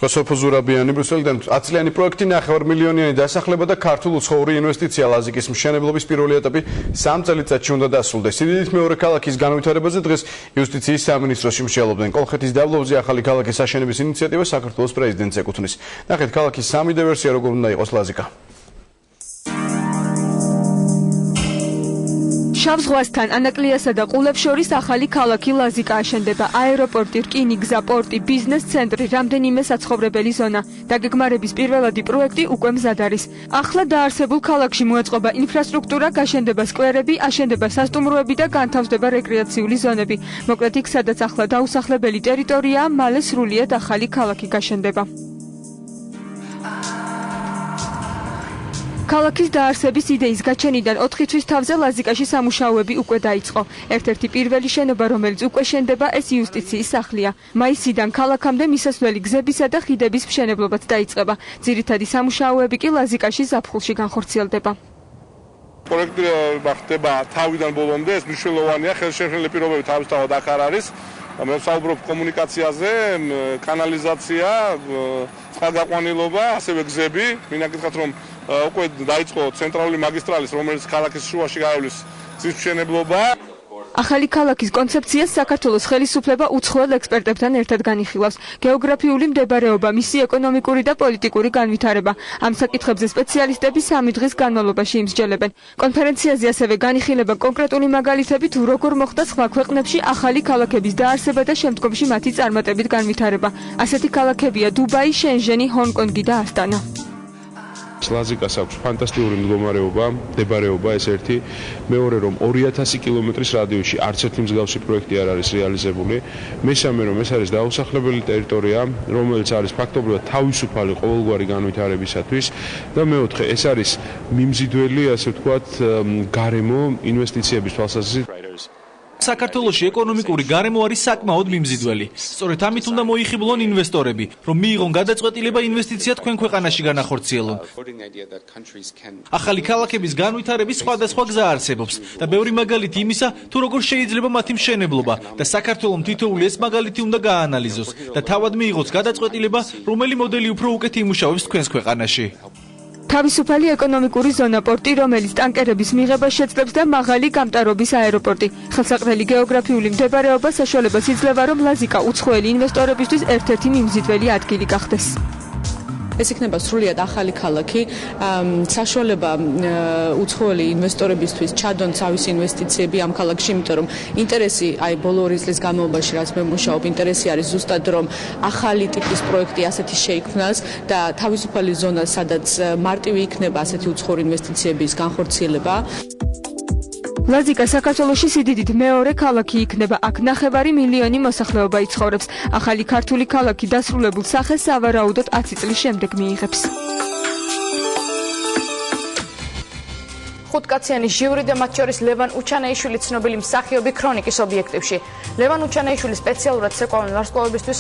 სოფო ზურაბიანი ბრიუსელიდან 10 წლიანი პროექტი 9 მილიონიანი დასახლება და ქართულ უცხოური ინვესტიცია ლაზიკის მშენებლობის პირველი ეტაპი 3 წელიწადში უნდა დასრულდეს. სიდიდით მეორე ქალაქის განვითარებაზე დღეს იუსტიციის სამინისტროში მსჯელობდნენ. კოლხეთის დაბლობზე ახალი ქალაქის აშენების ინიციატივა საქართველოს პრეზიდენტს ეკუთვნის. ნახეთ ქალაქის 3D ვერსია როგორ უნდა იყოს ლაზიკა. შავ ზღვასთან ანაკლიასა და ყულებს შორის ახალი ქალაქი ლაზიკა აშენდება. აეროპორტი, რკინიგზა, პორტი, ბიზნეს ცენტრი, რამდენიმე საცხოვრებელი ზონა. დაგეგმარების პირველადი პროექტი უკვე მზად არის. ახლა დაარსებულ ქალაქში მოეწყობა ინფრასტრუქტურა, გაშენდება სკვერები, აშენდება სასტუმროები და განთავსდება რეკრეაციული ზონები. მოკლედ იქ, სადაც ახლა დაუსახლებელი ტერიტორიაა, მალე სრულიად ახალი ქალაქი გაშენდება. ქალაქის დაარსების იდეის გაჩენიდან 4 თვის თავზე ლაზიკაში სამუშაოები უკვე დაიწყო. ერთ-ერთი პირველი შენობა, რომელიც უკვე შენდება, ეს იუსტიციის სახლია. მაისიდან ქალაქამდე მისასვლელი გზებისა და ხიდების მშენებლობაც დაიწყება. ძირითადი სამუშაოები კი ლაზიკაში ზაფხულში განხორციელდება. პროექტი ხდება თავიდან ბოლომდე, ეს მნიშვნელოვანია, ხელშემშლელი პირობები თავისთავად აქ არ არის. მე ვსაუბრობ კომუნიკაციაზე, კანალიზაცია, წყალგაყვანილობა, ასევე გზები. მინდა გითხრათ, რომ უკვე დაიწყო ცენტრალური მაგისტრალის, რომელიც ქალაქის შუაში გაივლის გზის მშენებლობა. ახალი ქალაქის კონცეფციას საქართველოს ხელისუფლება უცხოელ ექსპერტებთან ერთად განიხილავს. გეოგრაფიული მდებარეობა, მისი ეკონომიკური და პოლიტიკური განვითარება. ამ საკითხებზე სპეციალისტები 3 დღის განმავლობაში იმსჯელებენ. კონფერენციაზე ასევე განიხილება კონკრეტული მაგალითები თუ როგორ მოხდა სხვა ქვეყნებში ახალი ქალაქების დაარსება და შემდგომში მათი წარმატებით განვითარება. ასეთი ქალაქებია დუბაი, შენჟენი, ჰონკონგი და ასტანა. ლაზიკას აქვს ფანტასტიკური მდებარეობა ეს ერთი, მეორე რომ 2000 კილომეტრის რადიუსში არც ერთი მსგავსი პროექტი არ არის რეალიზებული, მესამე რომ ეს არის დაუსახლებელი ტერიტორია, რომელიც არის ფაქტობრივად თავისუფალი ყოველგვარი განვითარებისათვის და მეოთხე ეს არის მიმზიდველი, ასე ვთქვათ, გარემო ინვესტიციების თვალსაზრისით. საქართველოში ეკონომიკური გარემო არის საკმაოდ მიმზიდველი. სწორედ ამით უნდა მოიხიბლონ ინვესტორები, რომ მიიღონ გადაწყვეტილება ინვესტიცია თქვენ ქვეყანაში განახორციელონ. ახალი ქალაქების განვითარების სხვადასხვა გზა არსებობს და ბევრი მაგალითი იმისა, თუ როგორ შეიძლება მათი მშენებლობა და საქართველოს თითოეული ეს მაგალითი უნდა გააანალიზოს და თავად მიიღოს გადაწყვეტილება, რომელი მოდელი უფრო უკეთ იმუშავებს თქვენს ქვეყანაში. თავისუფალი ეკონომიკური ზონა, პორტი, რომელიც ტანკერების მიღებას შეძლებს და მაღალი გამტარობის აეროპორტი. ხელსაყრელი გეოგრაფიული მდებარეობა საშუალებას იძლევა, რომ ლაზიკა უცხოელი ინვესტორებისთვის ერთ-ერთი მიმზიდველი ადგილი გახდეს. ეს იქნება სრულიად ახალი ქალაქი, საშუალება უცხოელი ინვესტორებისთვის ჩადონ თავისი ინვესტიციები ამ ქალაქში, იმიტომ რომ ინტერესი, ბოლო 2 წლის განმავლობაში რაც მე მუშაობ, ინტერესი არის ზუსტად რომ ახალი ტიპის პროექტი ასეთი შეიქმნას და თავისუფალი ზონა, სადაც მარტივი იქნება ასეთი უცხოური ინვესტიციების განხორციელება. ლაზიკა საქართველოში სიდიდით მეორე ქალაქი იქნება. აქ 9 მილიონი მოსახლეობა იცხოვრებს. ახალი ქართული ქალაქი დასრულებულ სახეს სავარაუდოდ 10 წლის შემდეგ მიიღებს. ხუთკაციანი ჟიური და მათ შორის ლევან უჩანაიშვილი ცნობილი მსახიობი ქრონიკის ობიექტივში. ლევან უჩანაიშვილი სპეციალურად ცეკვავენ ვარსკვლავებისთვის